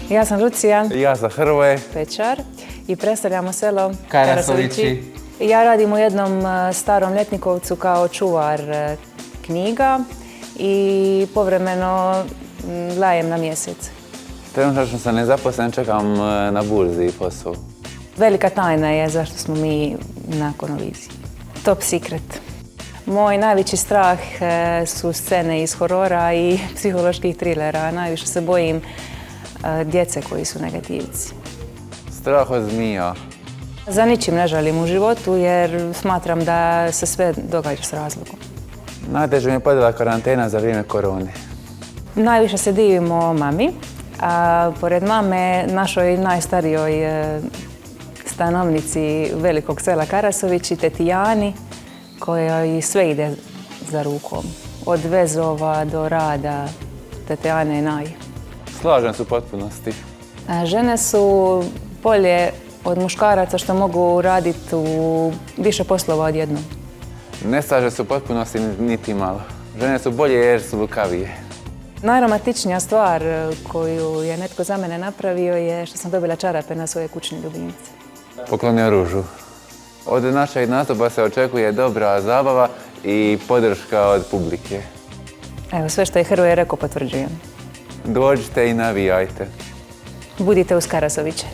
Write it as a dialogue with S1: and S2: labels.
S1: Ja sam Lucija.
S2: Ja sam Hrvoje.
S1: Pečar i predstavljamo selo
S2: Karasovići.
S1: Ja radim u jednom starom ljetnikovcu kao čuvar knjiga i povremeno lajem na mjesec.
S2: Trenutačno sam nezaposlen, čekam na burzi posao.
S1: Velika tajna je zašto smo mi na Konoviziji. Top secret. Moj najveći strah su scene iz horora i psiholoških trilera. Najviše se bojim djece koji su negativci.
S2: Strah od zmija.
S1: Za ničim ne žalim u životu jer smatram da se sve događa s razlogom.
S2: Najteže mi je podjela karantena za vrijeme korone.
S1: Najviše se divimo mami, a pored mame našoj najstarijoj stanovnici velikog sela Karasovići, teti Jani, kojoj sve ide za rukom. Od vezova do rada, tete Ane je naj.
S2: Slažem se u potpunosti.
S1: Žene su bolje od muškaraca što mogu raditi u više poslova odjednom.
S2: Ne slažem se u potpunosti niti malo. Žene su bolje jer su lukavije.
S1: Najromantičnija stvar koju je netko za mene napravio je što sam dobila čarape na svoje kućne ljubimce.
S2: Poklonio ružu. Od našeg nastupa se očekuje dobra zabava i podrška od publike.
S1: Evo, sve što je Hrvoje rekao potvrđujem.
S2: Dođite i navijajte.
S1: Budite uz Karasoviće.